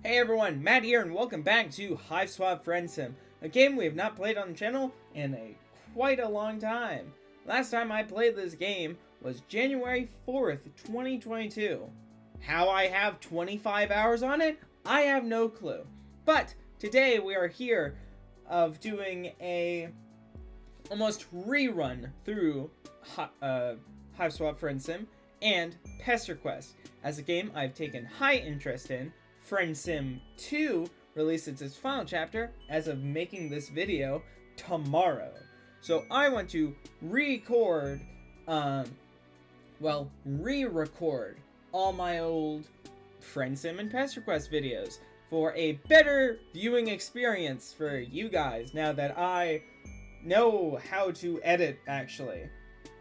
Hey everyone, Matt here, and welcome back to Hiveswap Friendsim, a game we have not played on the channel in quite a long time. Last time I played this game was January 4th, 2022. How I have 25 hours on it, I have no clue. But today we are here of doing a almost rerun through Hiveswap Friendsim and Pester Quest, as a game I've taken high interest in. Friendsim 2 releases its final chapter as of making this video tomorrow. So I want to re-record all my old Friendsim and Pester Quest videos for a better viewing experience for you guys now that I know how to edit, actually.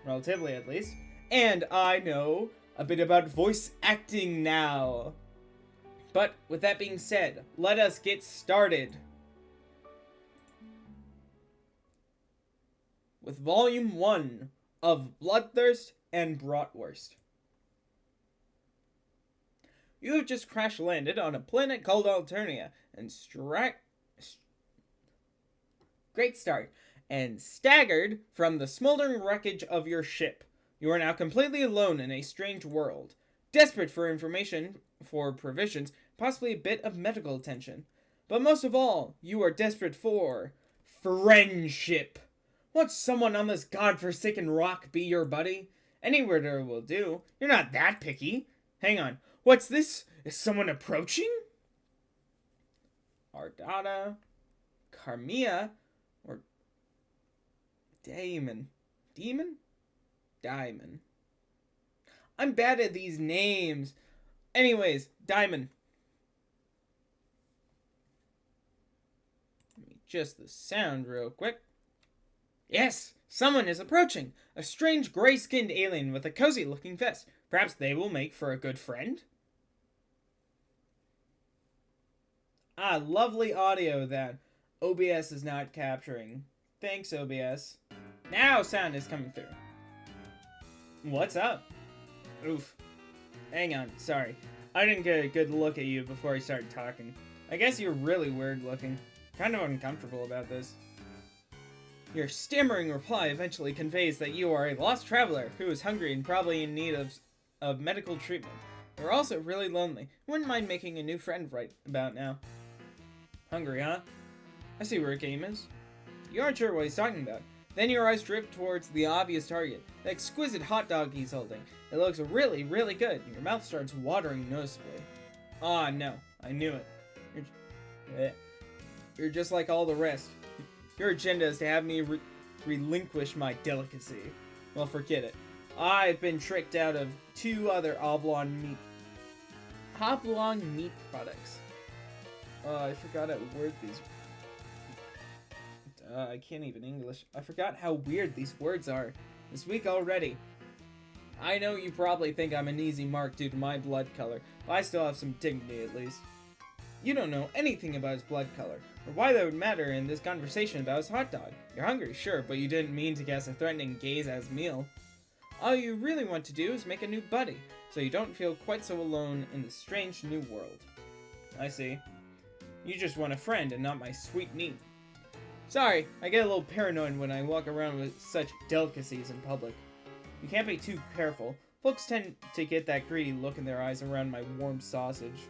Relatively, at least. And I know a bit about voice acting now. But with that being said, let us get started with Volume 1 of Bloodthirst and Bratwurst. You have just crash landed on a planet called Alternia and great start, and staggered from the smoldering wreckage of your ship. You are now completely alone in a strange world, desperate for information, for provisions, possibly a bit of medical attention. But most of all, you are desperate for friendship. Won't someone on this godforsaken rock be your buddy? Anywhere will do. You're not that picky. Hang on. What's this? Is someone approaching? Ardata, Carmia, or Diemen? Diemen. I'm bad at these names. Anyways, Diemen. Let me adjust the sound real quick. Yes, someone is approaching. A strange gray-skinned alien with a cozy-looking vest. Perhaps they will make for a good friend? Ah, lovely audio that OBS is not capturing. Thanks, OBS. Now sound is coming through. What's up? Oof. Hang on, sorry. I didn't get a good look at you before I started talking. I guess you're really weird looking. Kind of uncomfortable about this. Your stammering reply eventually conveys that you are a lost traveler who is hungry and probably in need of medical treatment. You're also really lonely. Wouldn't mind making a new friend right about now. Hungry, huh? I see where your game is. You aren't sure what he's talking about. Then your eyes drift towards the obvious target, the exquisite hot dog he's holding. It looks really, really good. Your mouth starts watering noticeably. Ah, no. I knew it. You're just like all the rest. Your agenda is to have me relinquish my delicacy. Well, forget it. I've been tricked out of 2 other oblong meat products. I forgot how weird these... I can't even English. I forgot how weird these words are. This week already. I know you probably think I'm an easy mark due to my blood color, but I still have some dignity at least. You don't know anything about his blood color, or why that would matter in this conversation about his hot dog. You're hungry, sure, but you didn't mean to cast a threatening gaze at his meal. All you really want to do is make a new buddy, so you don't feel quite so alone in this strange new world. I see. You just want a friend and not my sweet meat. Sorry, I get a little paranoid when I walk around with such delicacies in public. You can't be too careful. Folks tend to get that greedy look in their eyes around my warm sausage.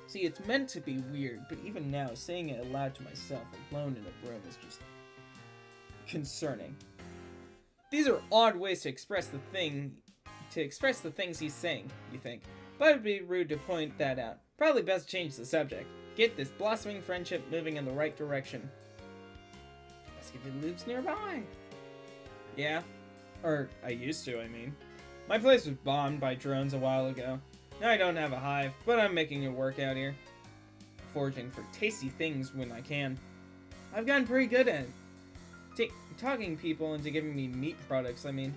See, it's meant to be weird, but even now, saying it aloud to myself, alone in a room, is just concerning. These are odd ways to express the things he's saying, you think. But it'd be rude to point that out. Probably best change the subject. Get this blossoming friendship moving in the right direction. Basket lives nearby. Yeah. Or, I used to, I mean. My place was bombed by drones a while ago. Now I don't have a hive, but I'm making it work out here. Foraging for tasty things when I can. I've gotten pretty good at it. Talking people into giving me meat products, I mean.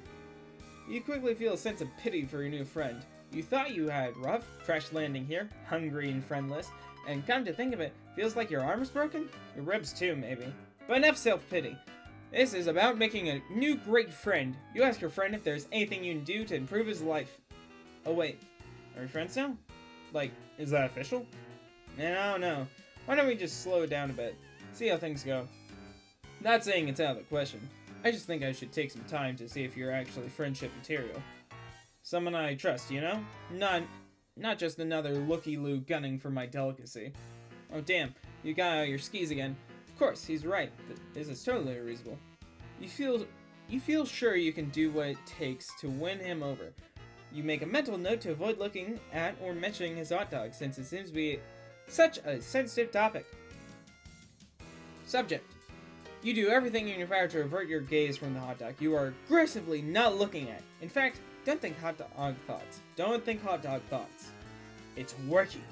You quickly feel a sense of pity for your new friend. You thought you had rough, crash landing here, hungry and friendless, and come to think of it, feels like your arm's broken? Your ribs too, maybe. But enough self-pity. This is about making a new great friend. You ask your friend if there's anything you can do to improve his life. Oh wait, are we friends now? Like, is that official? And I don't know. Why don't we just slow it down a bit? See how things go. Not saying it's out of the question. I just think I should take some time to see if you're actually friendship material. Someone I trust, you know? Not just another looky-loo gunning for my delicacy. Oh damn, you got out your skis again. Of course, he's right. This is totally reasonable. You feel sure you can do what it takes to win him over. You make a mental note to avoid looking at or mentioning his hot dog, since it seems to be such a sensitive topic. Subject. You do everything in your power to avert your gaze from the hot dog. You are aggressively not looking at it. In fact, don't think hot dog thoughts. Don't think hot dog thoughts. It's working.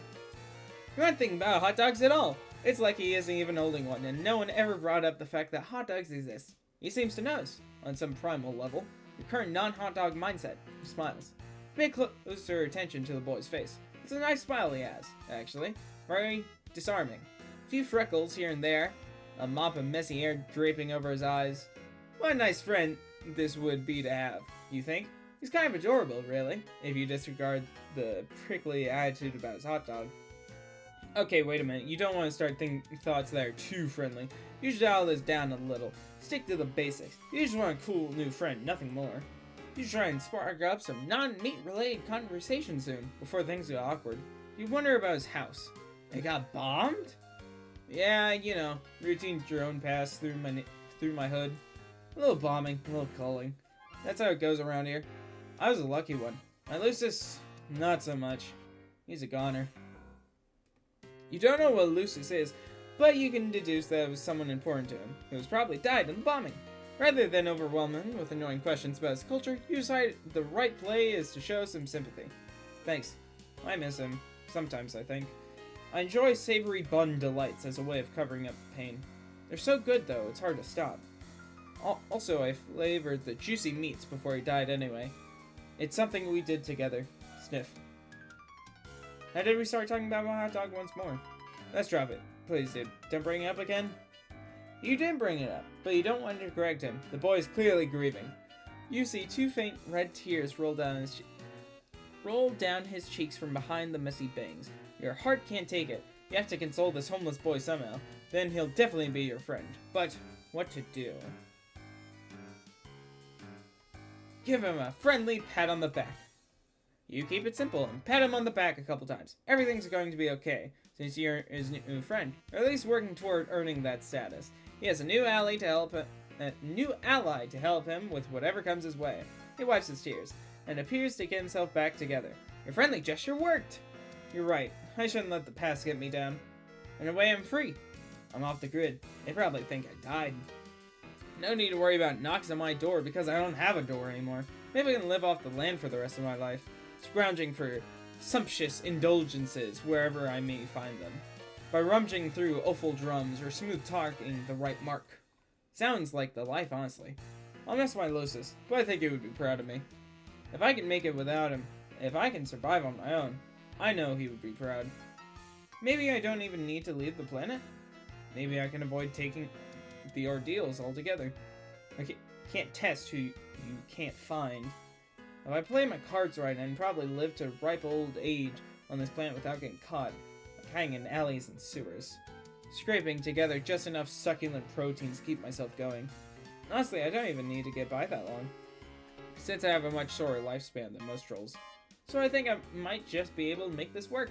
You're not thinking about hot dogs at all. It's like he isn't even holding one, and no one ever brought up the fact that hot dogs exist. He seems to notice, on some primal level, your current non-hot dog mindset. He smiles. Pay closer attention to the boy's face. It's a nice smile he has, actually. Very disarming. A few freckles here and there. A mop of messy hair draping over his eyes. What a nice friend this would be to have, you think? He's kind of adorable, really, if you disregard the prickly attitude about his hot dog. Okay, wait a minute. You don't want to start thinking thoughts that are too friendly. You should dial this down a little. Stick to the basics. You just want a cool new friend, nothing more. You should try and spark up some non-meat related conversation soon, before things get awkward. You wonder about his house. It got bombed? Yeah, you know, routine drone pass through my hood. A little bombing, a little culling. That's how it goes around here. I was a lucky one. My Lucis, not so much. He's a goner. You don't know what Lucis is, but you can deduce that it was someone important to him, who was probably died in the bombing. Rather than overwhelm him with annoying questions about his culture, you decide the right play is to show some sympathy. Thanks. I miss him. Sometimes, I think. I enjoy savory bun delights as a way of covering up pain. They're so good, though, it's hard to stop. Also, I flavored the juicy meats before he died anyway. It's something we did together. Sniff. Now did we start talking about my hot dog once more? Let's drop it. Please, dude. Don't bring it up again? You did bring it up, but you don't want to correct him. The boy is clearly grieving. You see two faint red tears roll down his cheeks from behind the messy bangs. Your heart can't take it. You have to console this homeless boy somehow. Then he'll definitely be your friend. But what to do? Give him a friendly pat on the back. You keep it simple and pat him on the back a couple times. Everything's going to be okay, since you're his new friend, or at least working toward earning that status. He has a new ally to help him with whatever comes his way. He wipes his tears and appears to get himself back together. Your friendly gesture worked. You're right. I shouldn't let the past get me down. In a way, I'm free. I'm off the grid. They probably think I died. No need to worry about knocks on my door because I don't have a door anymore. Maybe I can live off the land for the rest of my life, scrounging for sumptuous indulgences wherever I may find them, by rummaging through awful drums or smooth talking the right mark. Sounds like the life, honestly. I'll miss my Lucis, but I think he would be proud of me. If I can make it without him, if I can survive on my own, I know he would be proud. Maybe I don't even need to leave the planet? Maybe I can avoid taking the ordeals altogether. I can't test who you can't find. If I play my cards right, I can probably live to ripe old age on this planet without getting caught, like hanging in alleys and sewers, scraping together just enough succulent proteins to keep myself going. Honestly, I don't even need to get by that long, since I have a much shorter lifespan than most trolls. So I think I might just be able to make this work.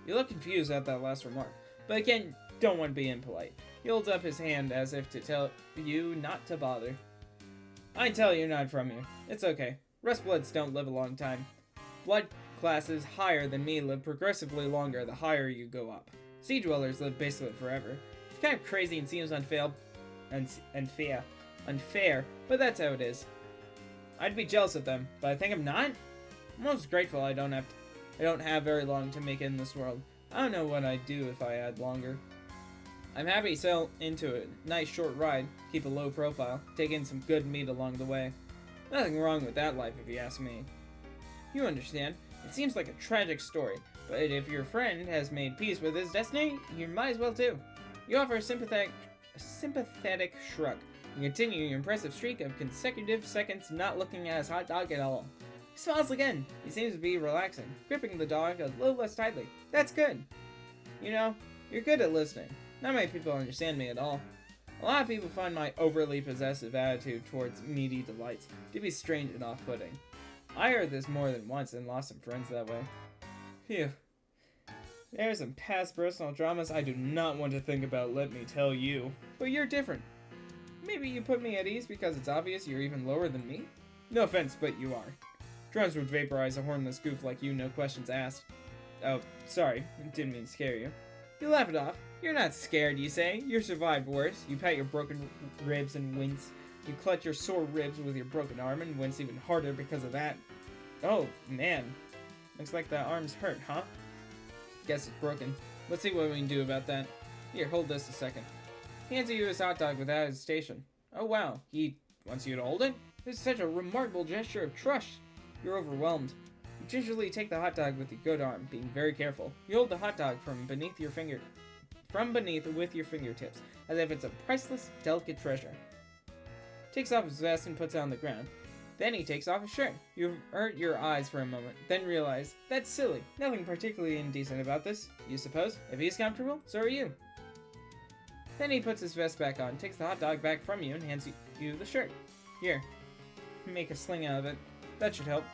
You look confused at that last remark, but again, don't want to be impolite. He holds up his hand as if to tell you not to bother. I can tell you're not from here. It's okay. Rustbloods don't live a long time. Blood classes higher than me live progressively longer the higher you go up. Sea dwellers live basically forever. It's kind of crazy and seems unfair, but that's how it is. I'd be jealous of them, but I think I'm not. I'm most grateful I don't have very long to make it in this world. I don't know what I'd do if I had longer. I'm happy to sail into a nice short ride, keep a low profile, take in some good meat along the way. Nothing wrong with that life if you ask me. You understand, it seems like a tragic story, but if your friend has made peace with his destiny, you might as well too. You offer a sympathetic shrug, and continue your impressive streak of consecutive seconds not looking at his hot dog at all. He smiles again. He seems to be relaxing, gripping the dog a little less tightly. That's good. You know, you're good at listening. Not many people understand me at all. A lot of people find my overly possessive attitude towards meaty delights to be strange and off-putting. I heard this more than once and lost some friends that way. Phew. There are some past personal dramas I do not want to think about, let me tell you. But you're different. Maybe you put me at ease because it's obvious you're even lower than me? No offense, but you are. Drones would vaporize a hornless goof like you, no questions asked. Oh, sorry, didn't mean to scare you. You laugh it off. You're not scared, you say. You survived worse. You pat your broken ribs and wince. You clutch your sore ribs with your broken arm and wince even harder because of that. Oh, man. Looks like that arm's hurt, huh? Guess it's broken. Let's see what we can do about that. Here, hold this a second. He hands you his hot dog without hesitation. Oh, wow. He wants you to hold it? This is such a remarkable gesture of trust. You're overwhelmed. You gingerly take the hot dog with your good arm, being very careful. You hold the hot dog from beneath with your fingertips, as if it's a priceless, delicate treasure. Takes off his vest and puts it on the ground. Then he takes off his shirt. You avert your eyes for a moment, then realize, that's silly. Nothing particularly indecent about this, you suppose. If he's comfortable, so are you. Then he puts his vest back on, takes the hot dog back from you, and hands you the shirt. Here, make a sling out of it. That should help.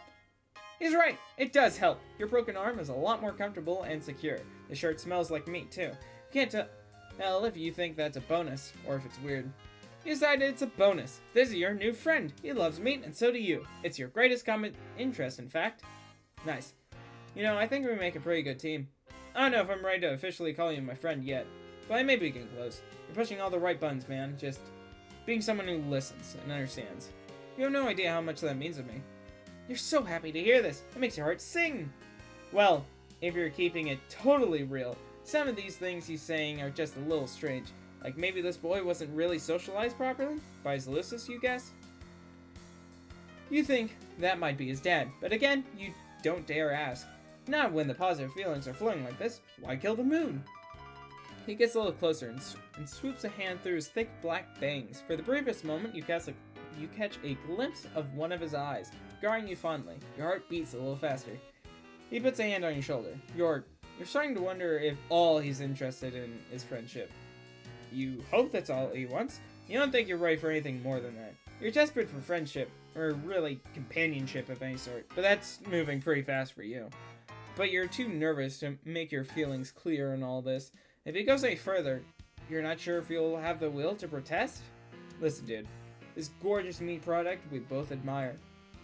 He's right, it does help. Your broken arm is a lot more comfortable and secure. The shirt smells like meat, too. You can't tell if you think that's a bonus, or if it's weird. You decided it's a bonus. This is your new friend. He loves meat, and so do you. It's your greatest common interest, in fact. Nice. You know, I think we make a pretty good team. I don't know if I'm ready to officially call you my friend yet, but I may be getting close. You're pushing all the right buttons, man. Just being someone who listens and understands. You have no idea how much that means to me. You're so happy to hear this. It makes your heart sing. Well, if you're keeping it totally real, some of these things he's saying are just a little strange. Like maybe this boy wasn't really socialized properly? By Zaleusis, you guess? You think that might be his dad, but again, you don't dare ask. Not when the positive feelings are flowing like this. Why kill the moon? He gets a little closer and swoops a hand through his thick black bangs. For the briefest moment, you catch a glimpse of one of his eyes, regarding you fondly. Your heart beats a little faster. He puts a hand on your shoulder. You're starting to wonder if all he's interested in is friendship. You hope that's all he wants. You don't think you're ready for anything more than that. You're desperate for friendship, or really companionship of any sort, but that's moving pretty fast for you. But you're too nervous to make your feelings clear in all this. If it goes any further, you're not sure if you'll have the will to protest? Listen, dude. This gorgeous meat product we both admire.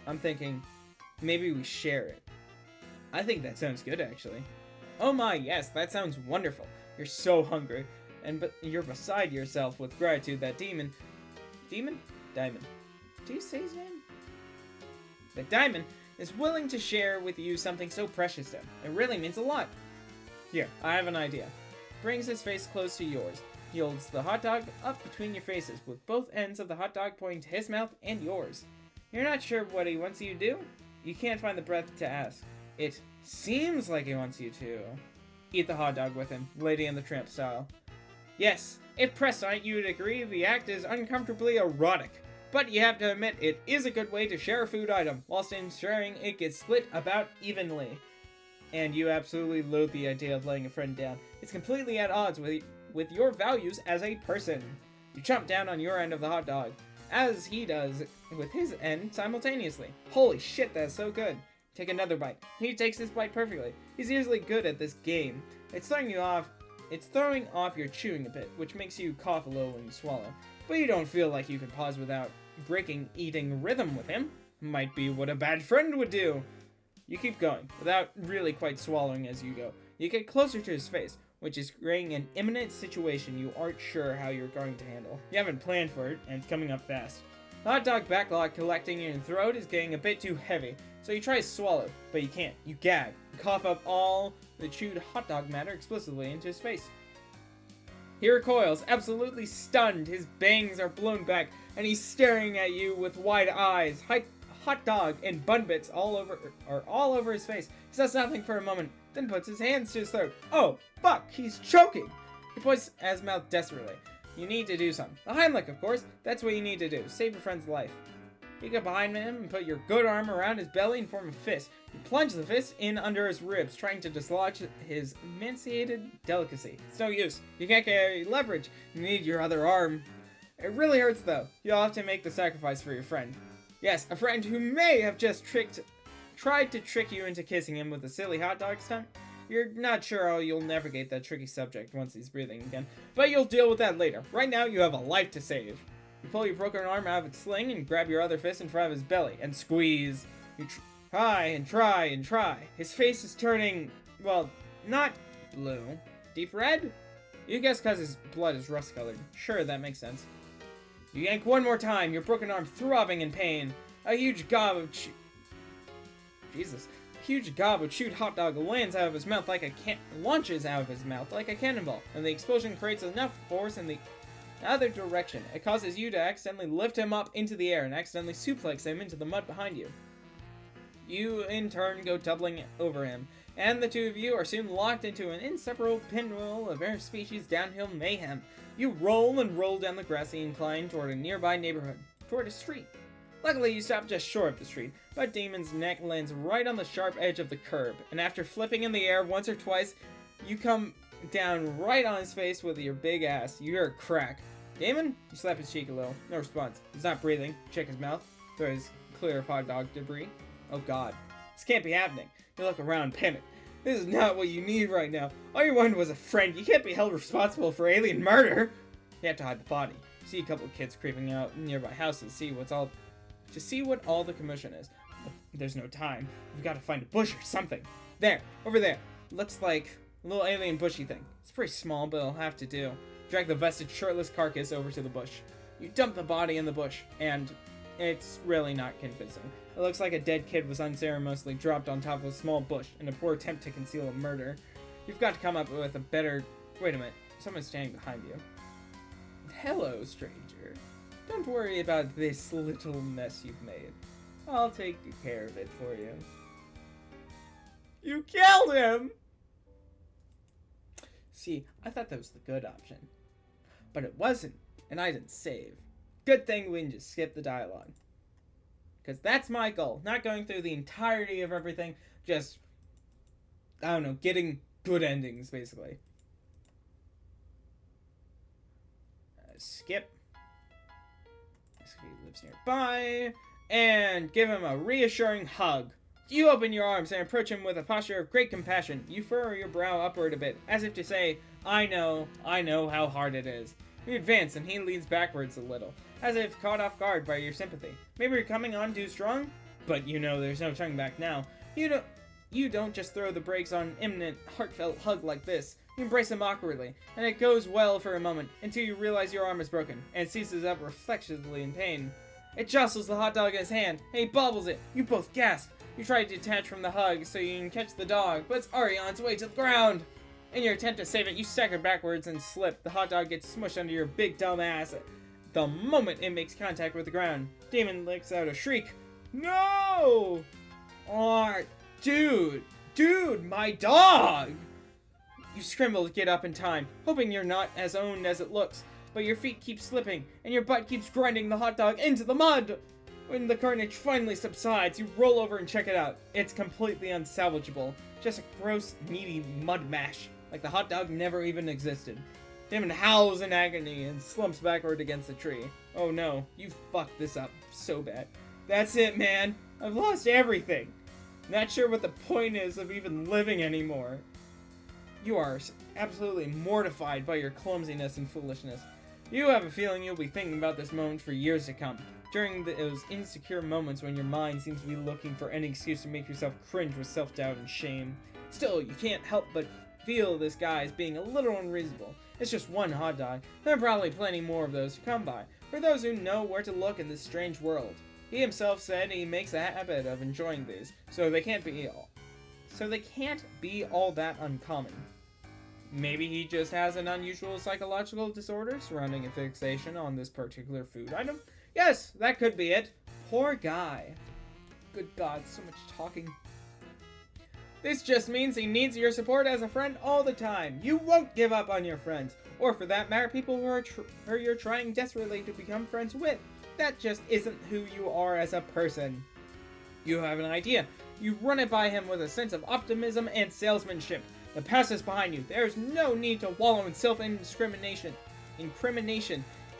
I'm thinking, maybe we share it. I think that sounds good, actually. Oh my, yes, that sounds wonderful. You're so hungry, but you're beside yourself with gratitude that Diemen? Did you say his name? That Diemen is willing to share with you something so precious to him. It really means a lot. Here, I have an idea. Brings his face close to yours. He holds the hot dog up between your faces, with both ends of the hot dog pointing to his mouth and yours. You're not sure what he wants you to do? You can't find the breath to ask. It seems like he wants you to eat the hot dog with him, Lady and the Tramp style. Yes, if pressed on it, you would agree the act is uncomfortably erotic. But you have to admit, it is a good way to share a food item, whilst ensuring it gets split about evenly. And you absolutely loathe the idea of letting a friend down. It's completely at odds with your values as a person. You chomp down on your end of the hot dog, as he does with his end simultaneously. Holy shit, that's so good. Take another bite. He takes his bite perfectly. He's usually good at this game. It's throwing off your chewing a bit, which makes you cough a little when you swallow. But you don't feel like you can pause without breaking eating rhythm with him. Might be what a bad friend would do. You keep going, without really quite swallowing as you go. You get closer to his face, which is creating an imminent situation you aren't sure how you're going to handle. You haven't planned for it, and it's coming up fast. The hot dog backlog collecting in your throat is getting a bit too heavy, so you try to swallow, but you can't. You gag. You cough up all the chewed hot dog matter explicitly into his face. He recoils, absolutely stunned. His bangs are blown back, and he's staring at you with wide eyes. Hot dog and bun bits all over his face. He says nothing for a moment, then puts his hands to his throat. Oh, fuck, he's choking! He points at his mouth desperately. You need to do something. The Heimlich, of course. That's what you need to do. Save your friend's life. You get behind him and put your good arm around his belly and form a fist. You plunge the fist in under his ribs, trying to dislodge his emaciated delicacy. It's no use. You can't get any leverage. You need your other arm. It really hurts though. You'll have to make the sacrifice for your friend. Yes, a friend who may have just tried to trick you into kissing him with a silly hot dog stunt. You're not sure how you'll navigate that tricky subject once he's breathing again, but you'll deal with that later. Right now, you have a life to save. You pull your broken arm out of its sling and grab your other fist in front of his belly and squeeze. You try and try and try. His face is turning, well, not blue. Deep red? You guess because his blood is rust-colored. Sure, that makes sense. You yank one more time, your broken arm throbbing in pain. A huge gob of huge gob of chewed hot dog lands out of his mouth like launches out of his mouth like a cannonball, and the explosion creates enough force in the other direction. It causes you to accidentally lift him up into the air and accidentally suplex him into the mud behind you. You, in turn, go tumbling over him, and the two of you are soon locked into an inseparable pinwheel of interspecies downhill mayhem. You roll and roll down the grassy incline toward a nearby neighborhood, toward a street. Luckily, you stop just short of the street, but Diemen's neck lands right on the sharp edge of the curb, and after flipping in the air once or twice, you come down right on his face with your big ass. You hear a crack. Diemen? You slap his cheek a little. No response. He's not breathing. Check his mouth. Throw his clear of hot dog debris. Oh god. This can't be happening. You look around, panic. This is not what you need right now. All you wanted was a friend. You can't be held responsible for alien murder. You have to hide the body. You see a couple of kids creeping out nearby houses, see what all the commotion is. There's no time. We've got to find a bush or something. There, over there. Looks like a little alien bushy thing. It's pretty small, but it'll have to do. Drag the vested shirtless carcass over to the bush. You dump the body in the bush, and it's really not convincing. It looks like a dead kid was unceremoniously dropped on top of a small bush in a poor attempt to conceal a murder. You've got to come up with a better... Wait a minute. Someone's standing behind you. Hello, stranger. Don't worry about this little mess you've made. I'll take care of it for you. You killed him! See, I thought that was the good option. But it wasn't, and I didn't save. Good thing we can just skip the dialogue. Because that's my goal. Not going through the entirety of everything, just, I don't know, getting good endings, basically. Skip. He lives nearby. And give him a reassuring hug. You open your arms and approach him with a posture of great compassion. You furrow your brow upward a bit, as if to say, I know how hard it is. You advance and he leans backwards a little, as if caught off guard by your sympathy. Maybe you're coming on too strong? But you know there's no turning back now. You don't just throw the brakes on an imminent, heartfelt hug like this. You embrace him awkwardly, and it goes well for a moment, until you realize your arm is broken, and seizes up reflexively in pain. It jostles the hot dog in his hand, and he bobbles it. You both gasp. You try to detach from the hug so you can catch the dog, but it's already on its way to the ground. In your attempt to save it, you stagger backwards and slip. The hot dog gets smushed under your big dumb ass. The moment it makes contact with the ground, Diemen lets out a shriek. No! Oh, dude, my dog! You scramble to get up in time, hoping you're not as owned as it looks, but your feet keep slipping, and your butt keeps grinding the hot dog into the mud! When the carnage finally subsides, you roll over and check it out. It's completely unsalvageable. Just a gross, meaty mud mash, like the hot dog never even existed. Diemen howls in agony and slumps backward against the tree. Oh no, you fucked this up so bad. That's it, man. I've lost everything. Not sure what the point is of even living anymore. You are absolutely mortified by your clumsiness and foolishness. You have a feeling you'll be thinking about this moment for years to come. During those insecure moments when your mind seems to be looking for any excuse to make yourself cringe with self-doubt and shame. Still, you can't help but feel this guy as being a little unreasonable. It's just one hot dog. There are probably plenty more of those to come by, for those who know where to look in this strange world. He himself said he makes a habit of enjoying these, so they can't be all that uncommon. Maybe he just has an unusual psychological disorder surrounding a fixation on this particular food item. Yes, that could be it. Poor guy. Good God, so much talking. This just means he needs your support as a friend all the time. You won't give up on your friends, or for that matter, people who you're trying desperately to become friends with. That just isn't who you are as a person. You have an idea. You run it by him with a sense of optimism and salesmanship. The past is behind you. There is no need to wallow in self-incrimination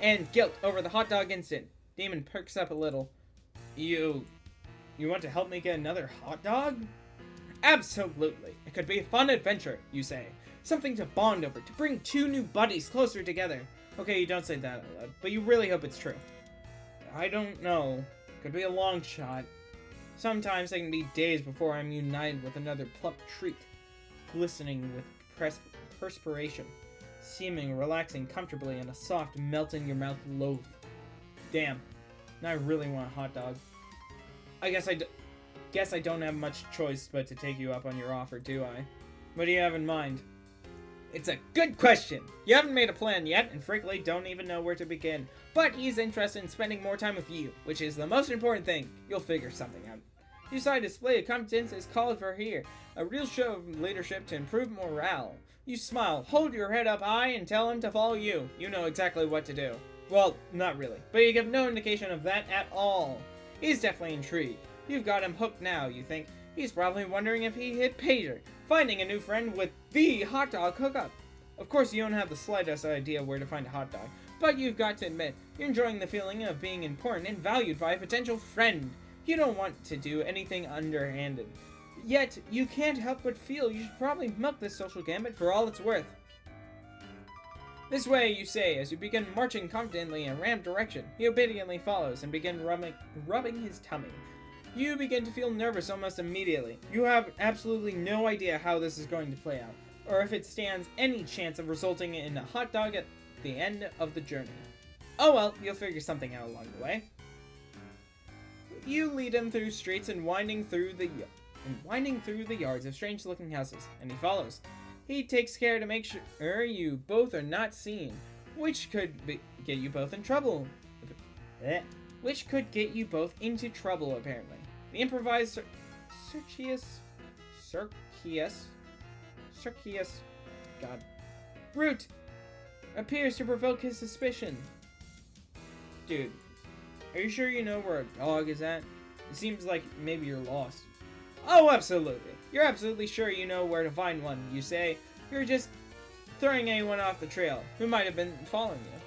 and guilt over the hot dog incident. Diemen perks up a little. You want to help me get another hot dog? Absolutely. It could be a fun adventure, you say. Something to bond over, to bring two new buddies closer together. Okay, you don't say that out loud, but you really hope it's true. I don't know. Could be a long shot. Sometimes it can be days before I'm united with another plump treat, glistening with perspiration, seeming relaxing comfortably in a soft, melt-in-your-mouth loaf. Damn, now I really want a hot dog. I guess I don't have much choice but to take you up on your offer, do I? What do you have in mind? It's a good question! You haven't made a plan yet, and frankly don't even know where to begin. But he's interested in spending more time with you, which is the most important thing. You'll figure something out. You decide to display of competence is called for here. A real show of leadership to improve morale. You smile, hold your head up high, and tell him to follow you. You know exactly what to do. Well, not really, but you give no indication of that at all. He's definitely intrigued. You've got him hooked now, you think. He's probably wondering if he hit pay dirt, finding a new friend with the hot dog hookup. Of course, you don't have the slightest idea where to find a hot dog, but you've got to admit, you're enjoying the feeling of being important and valued by a potential friend. You don't want to do anything underhanded. Yet, you can't help but feel you should probably milk this social gambit for all it's worth. This way, you say, as you begin marching confidently in a ramp direction. He obediently follows and begins rubbing his tummy. You begin to feel nervous almost immediately. You have absolutely no idea how this is going to play out, or if it stands any chance of resulting in a hot dog at the end of the journey. Oh well, you'll figure something out along the way. You lead him through streets and winding through the yards of strange-looking houses, and he follows. He takes care to make sure you both are not seen, which could get you both in trouble. Which could get you both into trouble, apparently. The improvised Root appears to provoke his suspicion. Dude, are you sure you know where a dog is at? It seems like maybe you're lost. Oh, absolutely. You're absolutely sure you know where to find one, you say. You're just throwing anyone off the trail who might have been following you.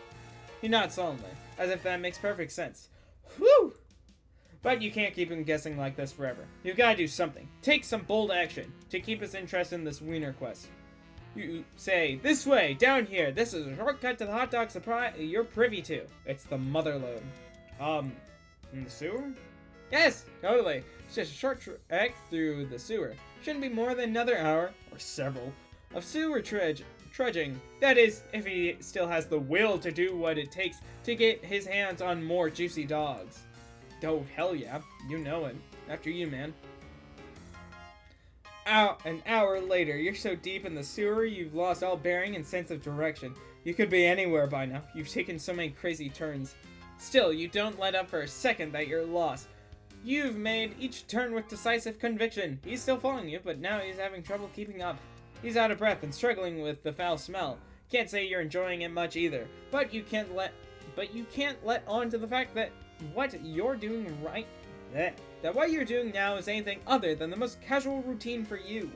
He nods solemnly, as if that makes perfect sense. Whew! But you can't keep him guessing like this forever. You've got to do something. Take some bold action to keep his interest in this wiener quest. You say, this way, down here. This is a shortcut to the hot dog supply you're privy to. It's the motherlode. In the sewer? Yes, totally. It's just a short trek through the sewer. Shouldn't be more than another hour, or several, of sewer trudging. That is, if he still has the will to do what it takes to get his hands on more juicy dogs. Oh, hell yeah. You know it. After you, man. An hour later, you're so deep in the sewer, you've lost all bearing and sense of direction. You could be anywhere by now. You've taken so many crazy turns. Still, you don't let up for a second that you're lost. You've made each turn with decisive conviction. He's still following you, but now he's having trouble keeping up. He's out of breath and struggling with the foul smell. Can't say you're enjoying it much either, but you can't let on to the fact that what you're doing what you're doing now is anything other than the most casual routine for you.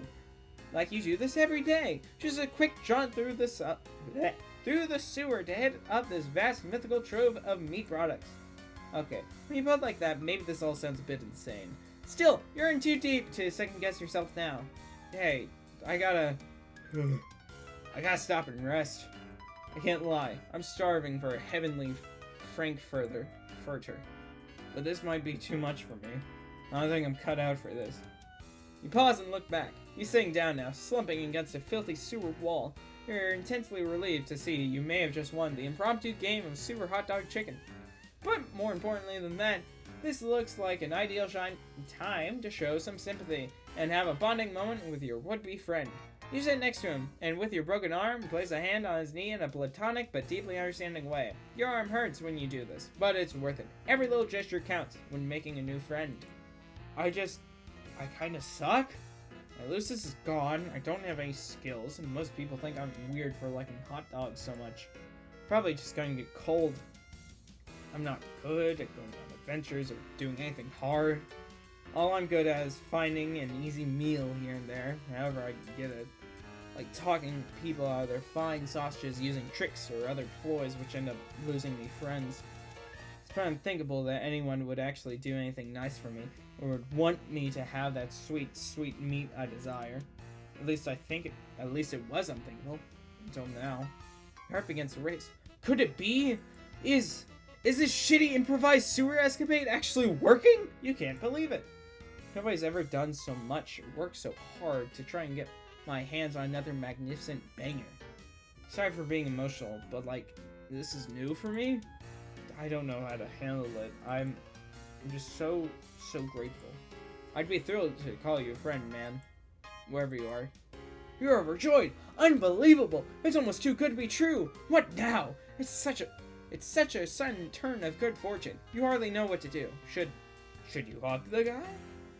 Like you do this every day. Just a quick jaunt through the sewer to hit up this vast mythical trove of meat products. Okay, when you put it like that, maybe this all sounds a bit insane. Still, you're in too deep to second guess yourself now. Hey, I gotta stop and rest. I can't lie, I'm starving for a heavenly frankfurter. But this might be too much for me. I don't think I'm cut out for this. You pause and look back. He's sitting down now, slumping against a filthy sewer wall. You're intensely relieved to see you may have just won the impromptu game of sewer hot dog chicken. But more importantly than that, this looks like an ideal time to show some sympathy and have a bonding moment with your would-be friend. You sit next to him, and with your broken arm, place a hand on his knee in a platonic but deeply understanding way. Your arm hurts when you do this, but it's worth it. Every little gesture counts when making a new friend. I kinda suck. My looseness is gone, I don't have any skills, and most people think I'm weird for liking hot dogs so much. Probably just gonna get cold. I'm not good at going on adventures or doing anything hard. All I'm good at is finding an easy meal here and there, however I can get it. Like talking people out of their fine sausages using tricks or other ploys which end up losing me friends. It's pretty unthinkable that anyone would actually do anything nice for me, or would want me to have that sweet, sweet meat I desire. At least it was unthinkable. Until now. My heart begins to race. Could it be? Is this shitty improvised sewer escapade actually working? You can't believe it. Nobody's ever done so much or worked so hard to try and get my hands on another magnificent banger. Sorry for being emotional, but like, this is new for me. I don't know how to handle it. I'm just so grateful. I'd be thrilled to call you a friend, man. Wherever you are. You're overjoyed! Unbelievable! It's almost too good to be true! What now? It's such a sudden turn of good fortune. You hardly know what to do. Should you hug the guy?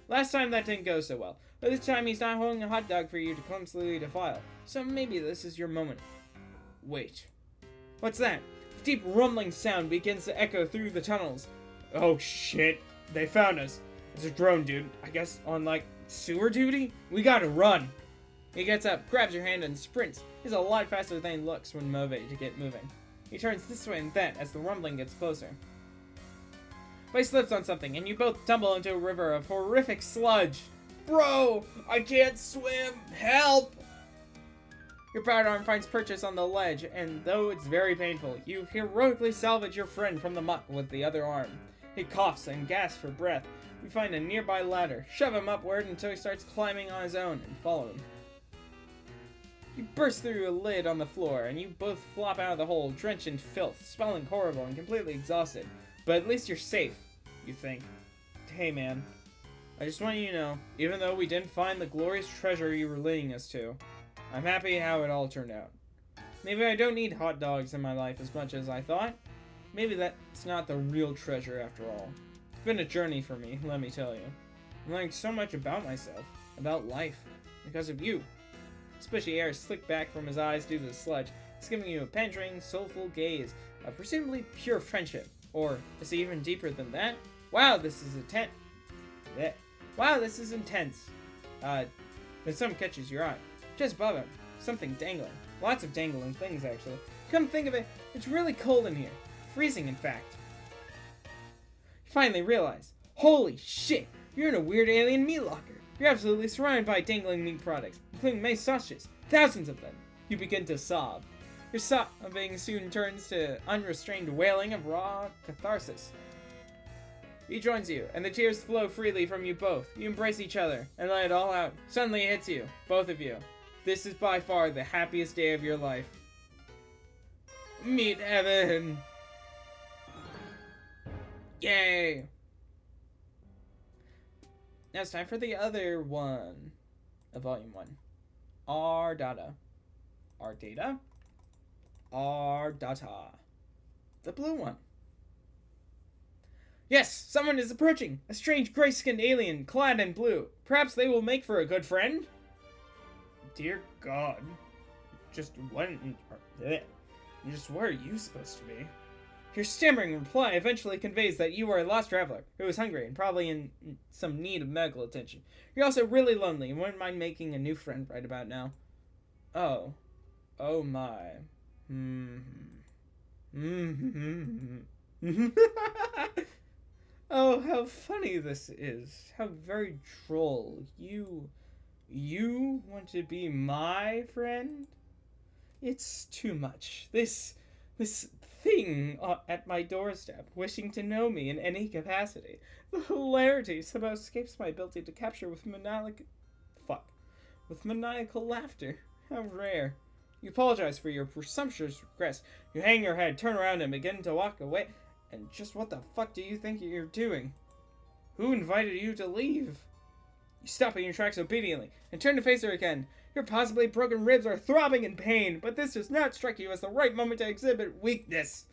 Last time that didn't go so well. But this time he's not holding a hot dog for you to clumsily defile. So maybe this is your moment. Wait. What's that? A deep rumbling sound begins to echo through the tunnels. Oh shit. They found us. It's a drone, dude. I guess on like sewer duty? We gotta run. He gets up, grabs your hand, and sprints. He's a lot faster than he looks when motivated to get moving. He turns this way and that as the rumbling gets closer. But he slips on something, and you both tumble into a river of horrific sludge. Bro, I can't swim! Help! Your proud arm finds purchase on the ledge, and though it's very painful, you heroically salvage your friend from the muck with the other arm. He coughs and gasps for breath. You find a nearby ladder, shove him upward until he starts climbing on his own, and follow him. You burst through a lid on the floor, and you both flop out of the hole, drenched in filth, smelling horrible and completely exhausted. But at least you're safe, you think. Hey man, I just want you to know, even though we didn't find the glorious treasure you were leading us to, I'm happy how it all turned out. Maybe I don't need hot dogs in my life as much as I thought. Maybe that's not the real treasure after all. It's been a journey for me, let me tell you. I'm learning so much about myself, about life, because of you. Spishy air slicked back from his eyes due to the sludge. It's giving you a penetrating, soulful gaze of presumably pure friendship. Or is it even deeper than that? Wow, this is intense. Wow, this is intense. Then something catches your eye. Just above him, something dangling. Lots of dangling things, actually. Come think of it, it's really cold in here. Freezing, in fact. You finally realize, holy shit, you're in a weird alien meat locker. You're absolutely surrounded by dangling meat products, including many sausages, thousands of them. You begin to sob. Your sobbing soon turns to unrestrained wailing of raw catharsis. He joins you, and the tears flow freely from you both. You embrace each other, and let it all out. Suddenly it hits you, both of you. This is by far the happiest day of your life. Meet heaven! Yay! Now it's time for the other one of Volume 1. Ardata. Ardata? Ardata. The blue one. Yes, someone is approaching. A strange gray-skinned alien clad in blue. Perhaps they will make for a good friend? Dear God. Just where are you supposed to be? Your stammering reply eventually conveys that you are a lost traveler who is hungry and probably in some need of medical attention. You're also really lonely and wouldn't mind making a new friend right about now. Oh. Oh my. Oh, how funny this is. How very droll. You want to be my friend? It's too much. This thing at my doorstep, wishing to know me in any capacity. The hilarity somehow escapes my ability to capture with maniacal laughter. How rare. You apologize for your presumptuous request. You hang your head, turn around, and begin to walk away. And just what the fuck do you think you're doing? Who invited you to leave? You stop in your tracks obediently, and turn to face her again. Your possibly broken ribs are throbbing in pain, but this does not strike you as the right moment to exhibit weakness.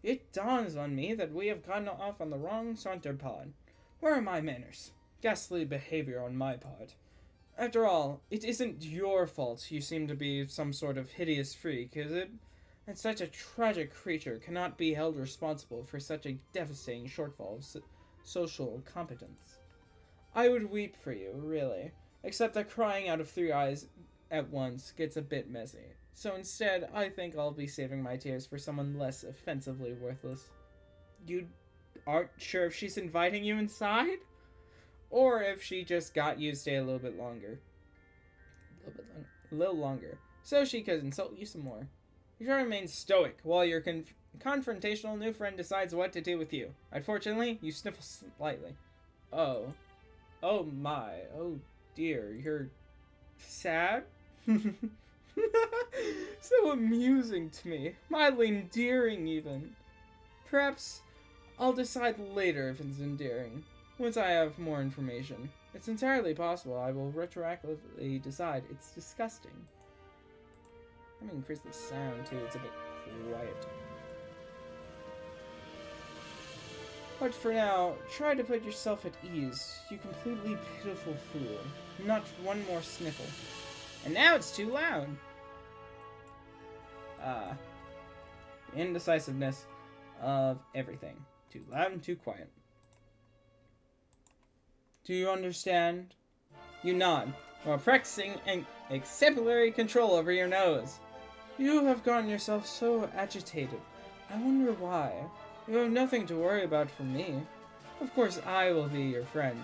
It dawns on me that we have gotten off on the wrong saunter pod. Where are my manners? Ghastly behavior on my part. After all, it isn't your fault you seem to be some sort of hideous freak, is it? and such a tragic creature cannot be held responsible for such a devastating shortfall of social competence. I would weep for you, really, except that crying out of 3 eyes at once gets a bit messy. So instead, I think I'll be saving my tears for someone less offensively worthless. You aren't sure if she's inviting you inside? Or if she just got you to stay a little bit longer. A little longer. So she could insult you some more. You try to remain stoic while your confrontational new friend decides what to do with you. Unfortunately, you sniffle slightly. Oh. Oh my. Oh dear. You're sad? So amusing to me. Mildly endearing, even. Perhaps I'll decide later if it's endearing, once I have more information. It's entirely possible I will retroactively decide it's disgusting. Let me increase the sound too, it's a bit quiet. But for now, try to put yourself at ease, you completely pitiful fool. Not one more sniffle. And now it's too loud! The indecisiveness of everything. Too loud and too quiet. Do you understand? You nod, while practicing an exemplary control over your nose. You have gotten yourself so agitated. I wonder why. You have nothing to worry about from me. Of course I will be your friend.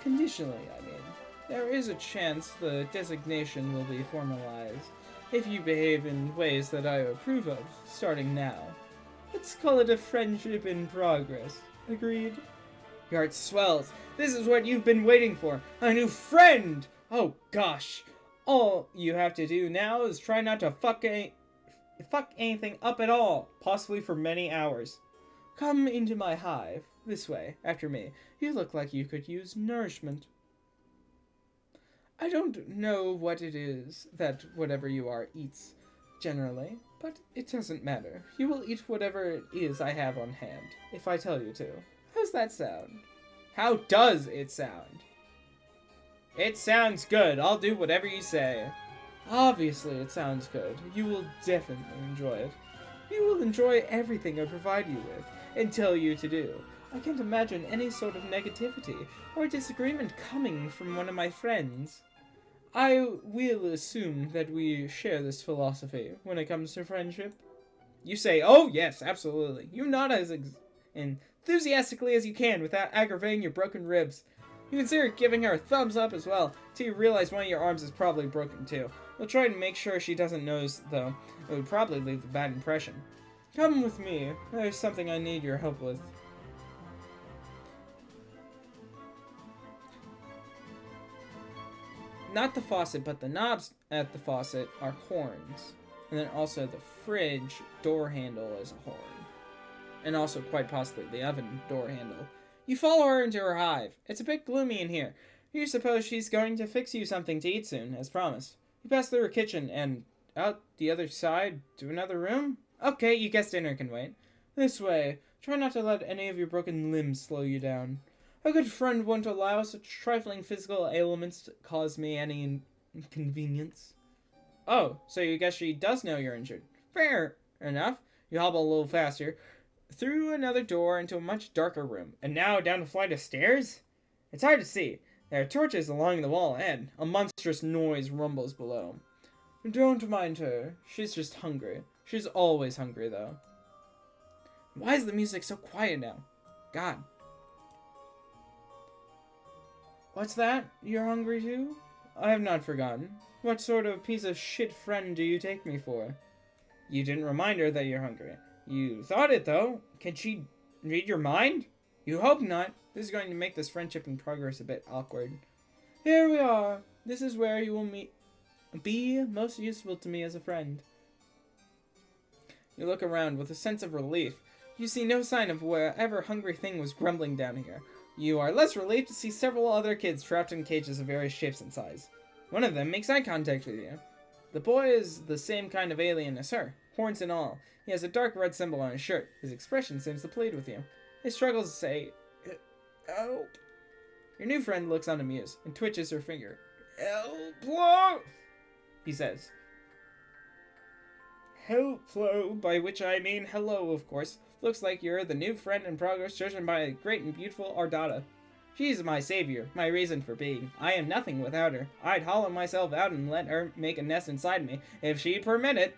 Conditionally, I mean. There is a chance the designation will be formalized, if you behave in ways that I approve of, starting now. Let's call it a friendship in progress. Agreed? Your heart swells. This is what you've been waiting for. A new friend! Oh gosh. All you have to do now is try not to fuck anything up at all, possibly for many hours. Come into my hive. This way, after me. You look like you could use nourishment. I don't know what it is that whatever you are eats, generally, but it doesn't matter. You will eat whatever it is I have on hand, if I tell you to. How's that sound? How does it sound? It sounds good. I'll do whatever you say. Obviously it sounds good. You will definitely enjoy it. You will enjoy everything I provide you with and tell you to do. I can't imagine any sort of negativity or disagreement coming from one of my friends. I will assume that we share this philosophy when it comes to friendship. You say, oh yes, absolutely. You nod as enthusiastically as you can without aggravating your broken ribs. You consider giving her a thumbs up as well, till you realize one of your arms is probably broken too. You'll try to make sure she doesn't notice, though. It would probably leave a bad impression. Come with me. There's something I need your help with. Not the faucet, but the knobs at the faucet are horns. And then also the fridge door handle is a horn. And also quite possibly the oven door handle. You follow her into her hive. It's a bit gloomy in here. You suppose she's going to fix you something to eat soon, as promised. You pass through her kitchen and out the other side to another room? Okay, you guess dinner can wait. This way. Try not to let any of your broken limbs slow you down. A good friend won't allow such trifling physical ailments to cause me any inconvenience. Oh, so you guess she does know you're injured. Fair enough. You hobble a little faster, through another door into a much darker room, and now down a flight of stairs? It's hard to see. There are torches along the wall ahead. A monstrous noise rumbles below. Don't mind her. She's just hungry. She's always hungry, though. Why is the music so quiet now? God. What's that? You're hungry too? I have not forgotten. What sort of piece of shit friend do you take me for? You didn't remind her that you're hungry. You thought it, though. Can she read your mind? You hope not. This is going to make this friendship in progress a bit awkward. Here we are. This is where you will be most useful to me as a friend. You look around with a sense of relief. You see no sign of whatever hungry thing was grumbling down here. You are less relieved to see several other kids trapped in cages of various shapes and size. One of them makes eye contact with you. The boy is the same kind of alien as her, horns and all. He has a dark red symbol on his shirt. His expression seems to plead with you. He struggles to say, help. Your new friend looks unamused and twitches her finger. Help, he says. Hello, by which I mean hello, of course. Looks like you're the new friend in progress chosen by a great and beautiful Ardata. She's my savior, my reason for being. I am nothing without her. I'd hollow myself out and let her make a nest inside me, if she'd permit it.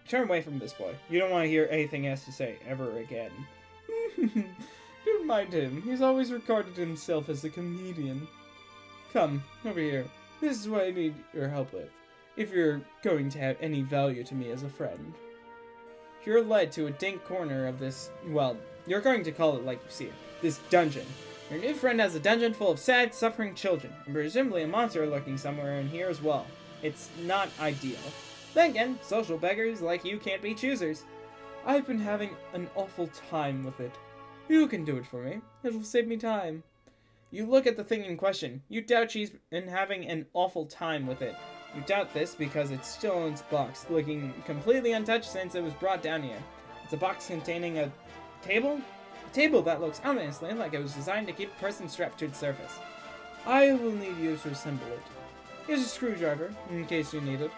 Turn away from this boy. You don't want to hear anything he has to say ever again. Don't mind him. He's always regarded himself as a comedian. Come, over here. This is what I need your help with, if you're going to have any value to me as a friend. You're led to a dank corner of this, well, you're going to call it like you see it, this dungeon. Your new friend has a dungeon full of sad, suffering children, and presumably a monster lurking somewhere in here as well. It's not ideal. Then again, social beggars like you can't be choosers. I've been having an awful time with it. You can do it for me. It'll save me time. You look at the thing in question. You doubt she's been having an awful time with it. You doubt this because it's still in its box, looking completely untouched since it was brought down here. It's a box containing a table? A table that looks ominously like it was designed to keep a person strapped to its surface. I will need you to assemble it. Here's a screwdriver, in case you need it.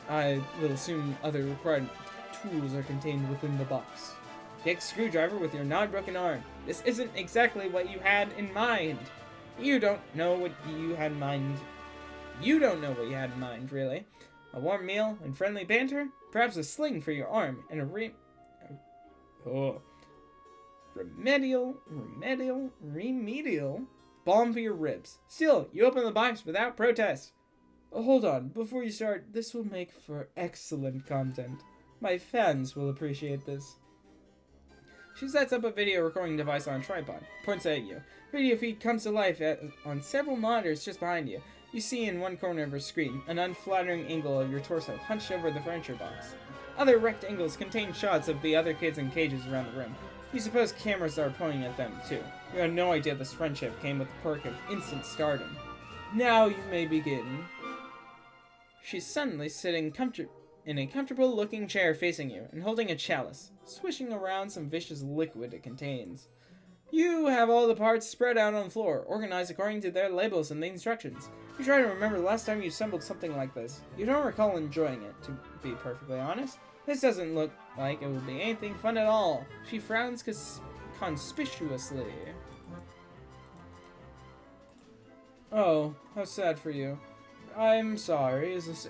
I will assume other required tools are contained within the box. Take a screwdriver with your non-broken arm. This isn't exactly what you had in mind. You don't know what you had in mind. You don't know what you had in mind, really. A warm meal and friendly banter? Perhaps a sling for your arm and a remedial balm for your ribs. Still, you open the box without protest. Hold on, before you start, this will make for excellent content. My fans will appreciate this. She sets up a video recording device on a tripod, points at you. Video feed comes to life on several monitors just behind you. You see in one corner of her screen an unflattering angle of your torso hunched over the furniture box. Other rectangles contain shots of the other kids in cages around the room. You suppose cameras are pointing at them too. You had no idea this friendship came with the perk of instant stardom. Now you may begin. She's suddenly sitting in a comfortable-looking chair facing you and holding a chalice, swishing around some vicious liquid it contains. You have all the parts spread out on the floor, organized according to their labels and the instructions. You try to remember the last time you assembled something like this. You don't recall enjoying it, to be perfectly honest. This doesn't look like it would be anything fun at all. She frowns conspicuously. Oh, how sad for you. I'm sorry. Is this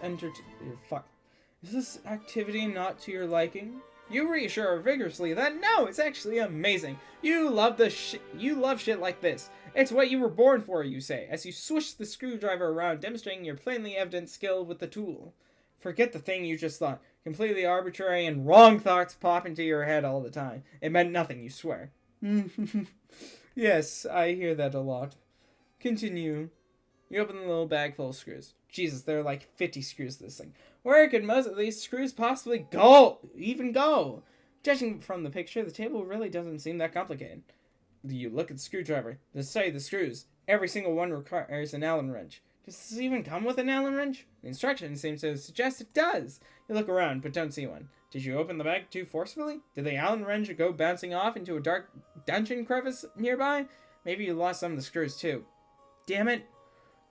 Is this activity not to your liking? You reassure her vigorously that no, it's actually amazing. You love shit like this. It's what you were born for, you say, as you swish the screwdriver around, demonstrating your plainly evident skill with the tool. Forget the thing you just thought. Completely arbitrary and wrong thoughts pop into your head all the time. It meant nothing, you swear. Yes, I hear that a lot. Continue. You open the little bag full of screws. Jesus, there are like 50 screws to this thing. Where could most of these screws possibly go? Judging from the picture, the table really doesn't seem that complicated. You look at the screwdriver. The sight of the screws. Every single one requires an Allen wrench. Does this even come with an Allen wrench? The instructions seem to suggest it does. You look around, but don't see one. Did you open the bag too forcefully? Did the Allen wrench go bouncing off into a dark dungeon crevice nearby? Maybe you lost some of the screws too. Damn it.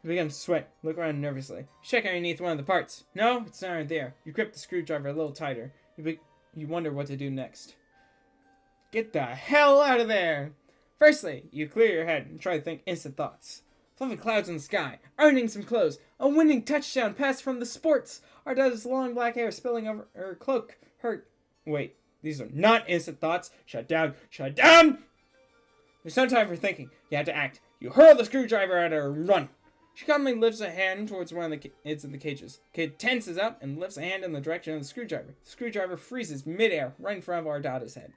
You begin to sweat. Look around nervously. You check underneath one of the parts. No, it's not there. You grip the screwdriver a little tighter. You wonder what to do next. Get the hell out of there! Firstly, you clear your head and try to think instant thoughts. Fluffy clouds in the sky. Earning some clothes. A winning touchdown pass from the sports. Ardata's long black hair spilling over her cloak. Wait, these are not instant thoughts. Shut down. Shut down! There's no time for thinking. You have to act. You hurl the screwdriver at her and run. She calmly lifts a hand towards one of the kids in the cages. Kid tenses up and lifts a hand in the direction of the screwdriver. The screwdriver freezes midair right in front of Ardata's head.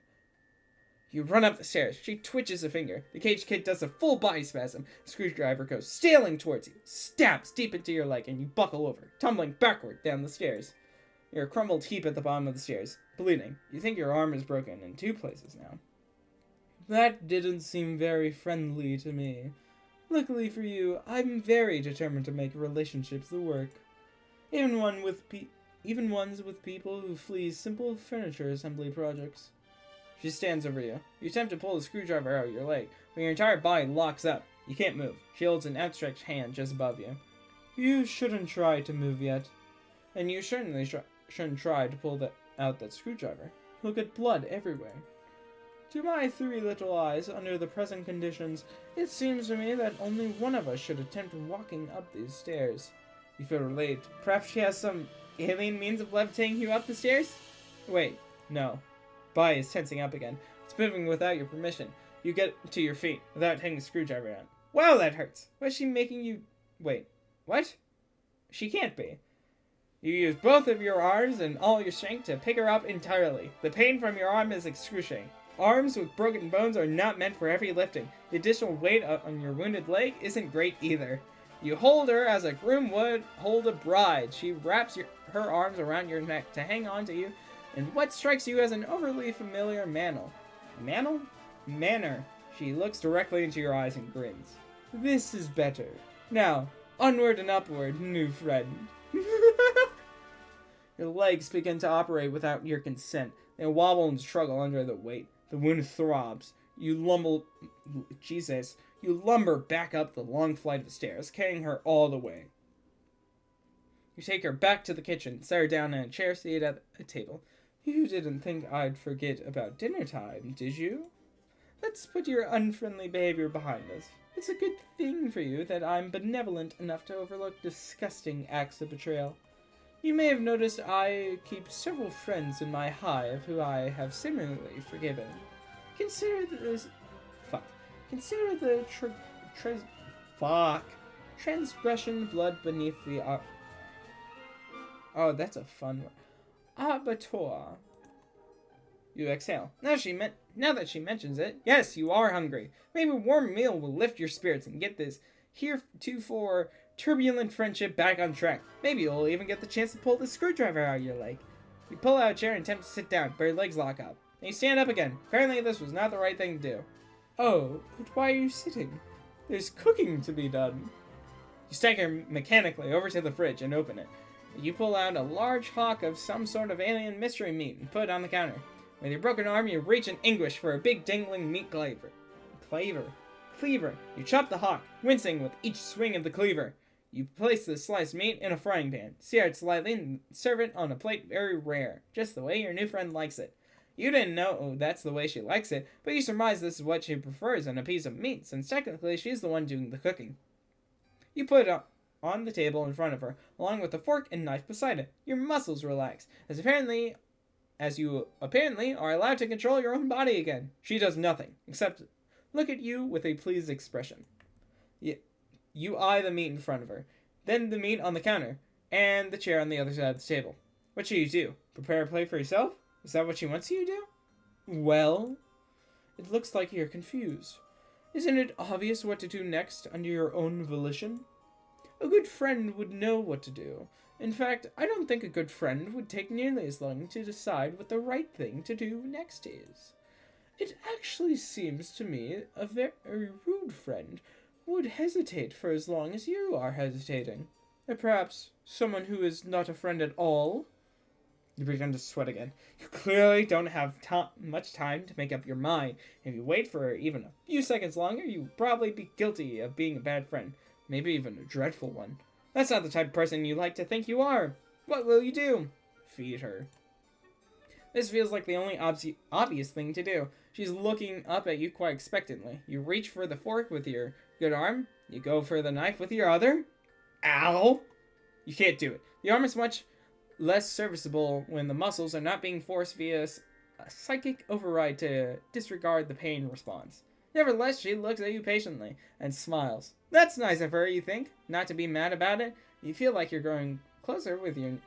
You run up the stairs. She twitches a finger. The cage kid does a full body spasm. The screwdriver goes sailing towards you, stabs deep into your leg, and you buckle over, tumbling backward down the stairs. You're a crumbled heap at the bottom of the stairs, bleeding. You think your arm is broken in 2 places now. That didn't seem very friendly to me. Luckily for you, I'm very determined to make relationships work. Even ones with people who flee simple furniture assembly projects. She stands over you. You attempt to pull the screwdriver out of your leg, but your entire body locks up. You can't move. She holds an outstretched hand just above you. You shouldn't try to move yet. And you certainly shouldn't try to pull out that screwdriver, you'll get blood everywhere. To my 3 little eyes, under the present conditions, it seems to me that only one of us should attempt walking up these stairs. You feel relieved. Perhaps she has some alien means of levitating you up the stairs? Wait, no. Body is tensing up again. It's moving without your permission. You get to your feet without taking the screwdriver out. Wow, that hurts. What's she making you... Wait, what? She can't be. You use both of your arms and all your strength to pick her up entirely. The pain from your arm is excruciating. Arms with broken bones are not meant for heavy lifting. The additional weight on your wounded leg isn't great either. You hold her as a groom would hold a bride. She wraps her arms around your neck to hang on to you in what strikes you as an overly familiar manner. Manner. She looks directly into your eyes and grins. This is better. Now, onward and upward, new friend. Your legs begin to operate without your consent. They wobble and struggle under the weight. The wound throbs. You lumber back up the long flight of stairs, carrying her all the way. You take her back to the kitchen, set her down in a chair seat at a table. You didn't think I'd forget about dinner time, did you? Let's put your unfriendly behavior behind us. It's a good thing for you that I'm benevolent enough to overlook disgusting acts of betrayal. You may have noticed I keep several friends in my hive who I have similarly forgiven. Consider the transgression blood beneath the Oh, that's a fun one. Abattoir. You exhale. Now that she mentions it, yes, you are hungry. Maybe a warm meal will lift your spirits and get this heretofore turbulent friendship back on track. Maybe you'll even get the chance to pull the screwdriver out of your leg. You pull out a chair and attempt to sit down, but your legs lock up. Then you stand up again. Apparently this was not the right thing to do. Oh, but why are you sitting? There's cooking to be done. You stagger mechanically over to the fridge and open it. You pull out a large hawk of some sort of alien mystery meat and put it on the counter. With your broken arm, you reach in anguish for a big dangling meat cleaver. You chop the hawk, wincing with each swing of the cleaver. You place the sliced meat in a frying pan, sear it slightly, and serve it on a plate very rare, just the way your new friend likes it. You didn't know that's the way she likes it, but you surmise this is what she prefers in a piece of meat, since technically she's the one doing the cooking. You put it on the table in front of her, along with a fork and knife beside it. Your muscles relax, as you apparently are allowed to control your own body again. She does nothing, except look at you with a pleased expression. You eye the meat in front of her, then the meat on the counter, and the chair on the other side of the table. What should you do? Prepare a plate for yourself? Is that what she wants you to do? Well, it looks like you're confused. Isn't it obvious what to do next under your own volition? A good friend would know what to do. In fact, I don't think a good friend would take nearly as long to decide what the right thing to do next is. It actually seems to me a very rude friend would hesitate for as long as you are hesitating. Or perhaps someone who is not a friend at all. You begin to sweat again. You clearly don't have much time to make up your mind. If you wait for even a few seconds longer, you will probably be guilty of being a bad friend. Maybe even a dreadful one. That's not the type of person you like to think you are. What will you do? Feed her. This feels like the only obvious thing to do. She's looking up at you quite expectantly. You reach for the fork with your good arm. You go for the knife with your other. Ow! You can't do it. The arm is much less serviceable when the muscles are not being forced via a psychic override to disregard the pain response. Nevertheless, she looks at you patiently and smiles. That's nice of her, you think? Not to be mad about it? You feel like you're growing closer to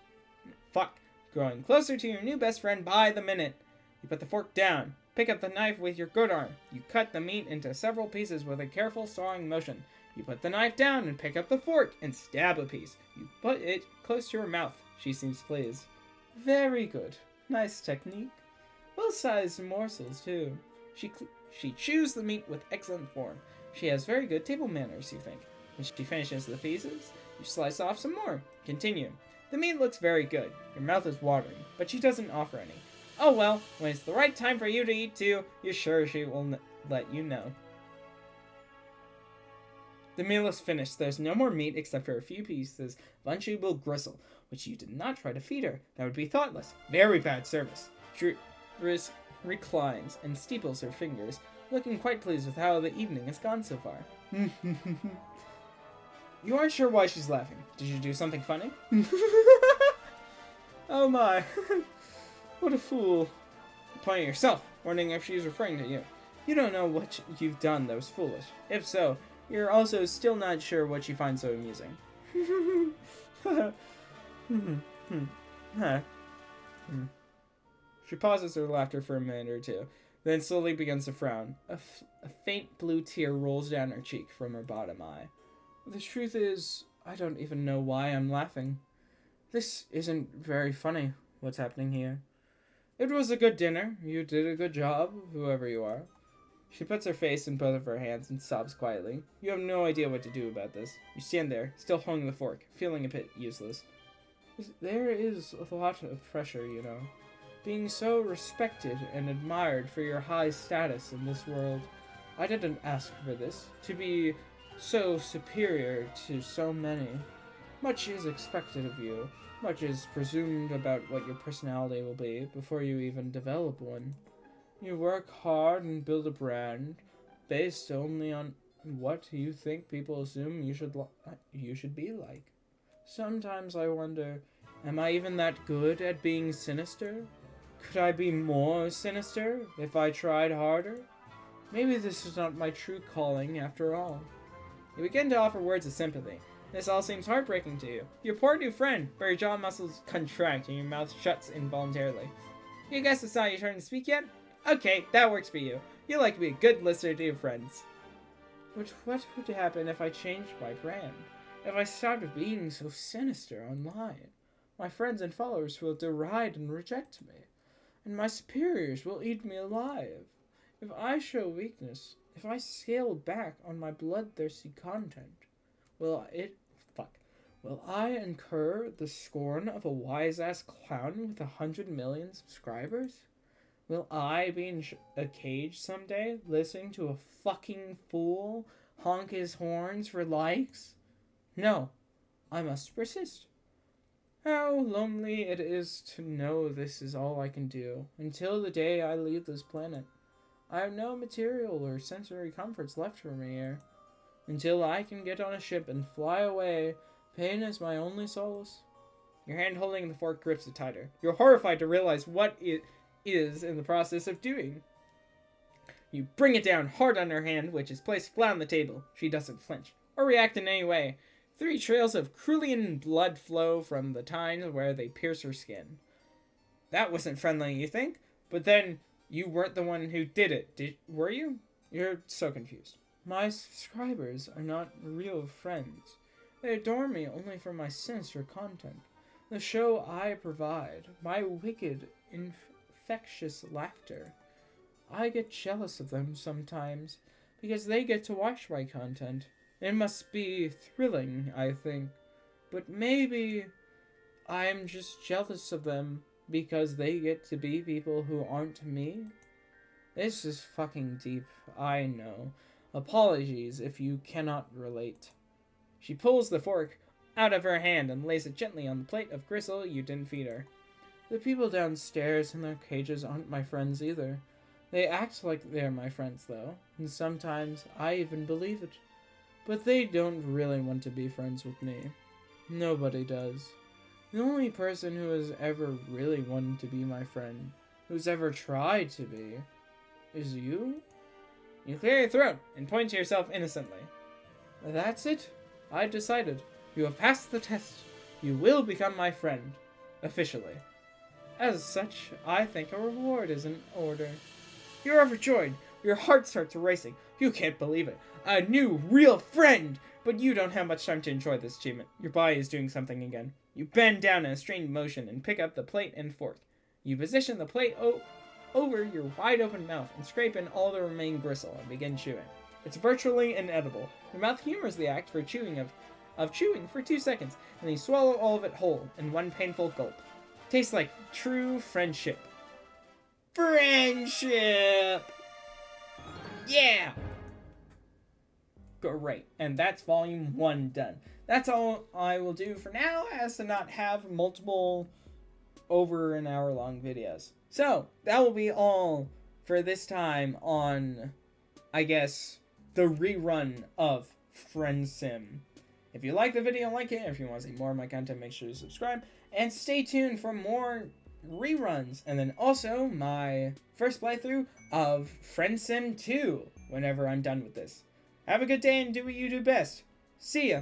your new best friend by the minute. You put the fork down. Pick up the knife with your good arm. You cut the meat into several pieces with a careful sawing motion. You put the knife down and pick up the fork and stab a piece. You put it close to her mouth. She seems pleased. Very good. Nice technique. Well-sized morsels, too. She chews the meat with excellent form. She has very good table manners, you think. When she finishes the pieces, you slice off some more. Continue. The meat looks very good. Your mouth is watering, but she doesn't offer any. Oh well, when it's the right time for you to eat too, you're sure she will let you know. The meal is finished. There's no more meat except for a few pieces of unchewable gristle. which you did not try to feed her. That would be thoughtless. Very bad service. She reclines and steeples her fingers, looking quite pleased with how the evening has gone so far. You aren't sure why she's laughing. Did you do something funny? Oh my. What a fool. Pointing at yourself, wondering if she's referring to you. You don't know what you've done that was foolish. If so, you're also still not sure what you find so amusing. She pauses her laughter for a minute or two, then slowly begins to frown. A faint blue tear rolls down her cheek from her bottom eye. The truth is, I don't even know why I'm laughing. This isn't very funny, what's happening here. It was a good dinner. You did a good job, whoever you are. She puts her face in both of her hands and sobs quietly. You have no idea what to do about this. You stand there, still holding the fork, feeling a bit useless. There is a lot of pressure, you know. Being so respected and admired for your high status in this world. I didn't ask for this. To be so superior to so many. Much is expected of you. Much is presumed about what your personality will be before you even develop one. You work hard and build a brand based only on what you think people assume you should be like. Sometimes I wonder, am I even that good at being sinister? Could I be more sinister if I tried harder? Maybe this is not my true calling after all. You begin to offer words of sympathy. This all seems heartbreaking to you. Your poor new friend, where your jaw muscles contract and your mouth shuts involuntarily. You guess it's not your turn to speak yet? Okay, that works for you. You like to be a good listener to your friends. But what would happen if I changed my brand? If I started being so sinister online? My friends and followers will deride and reject me. And my superiors will eat me alive. If I show weakness, if I scale back on my bloodthirsty content, will I incur the scorn of a wise-ass clown with 100 million subscribers? Will I be in a cage someday, listening to a fucking fool honk his horns for likes? No, I must persist. How lonely it is to know this is all I can do, until the day I leave this planet. I have no material or sensory comforts left for me here. Until I can get on a ship and fly away, pain is my only solace. Your hand holding the fork grips it tighter. You're horrified to realize what it is in the process of doing. You bring it down hard on her hand, which is placed flat on the table. She doesn't flinch, or react in any way. 3 trails of Crulian blood flow from the tines where they pierce her skin. That wasn't friendly, you think? But then, you weren't the one who did it, were you? You're so confused. My subscribers are not real friends. They adore me only for my sinister content. The show I provide, my wicked, infectious laughter. I get jealous of them sometimes, because they get to watch my content. It must be thrilling, I think. But maybe I'm just jealous of them because they get to be people who aren't me? This is fucking deep, I know. Apologies if you cannot relate. She pulls the fork out of her hand and lays it gently on the plate of gristle you didn't feed her. The people downstairs in their cages aren't my friends either. They act like they're my friends, though, and sometimes I even believe it. But they don't really want to be friends with me. Nobody does. The only person who has ever really wanted to be my friend, who's ever tried to be, is you? You clear your throat and point to yourself innocently. That's it. I've decided. You have passed the test. You will become my friend. Officially. As such, I think a reward is in order. You're overjoyed. Your heart starts racing. You can't believe it. A new, real friend! But you don't have much time to enjoy this achievement. Your body is doing something again. You bend down in a strained motion and pick up the plate and fork. You position the plate over your wide-open mouth and scrape in all the remaining gristle and begin chewing. It's virtually inedible. Your mouth humors the act for chewing for 2 seconds, and then you swallow all of it whole in one painful gulp. Tastes like true friendship. Friendship! Yeah! Great, and that's volume 1 done. that's all I will do for now, as to not have multiple over an hour long videos. So that will be all for this time on, I guess, the rerun of Friendsim. If you like the video, like it. If you want to see more of my content, make sure to subscribe. And stay tuned for more reruns. And then also my first playthrough of Friendsim 2 whenever I'm done with this. Have a good day and do what you do best. See ya!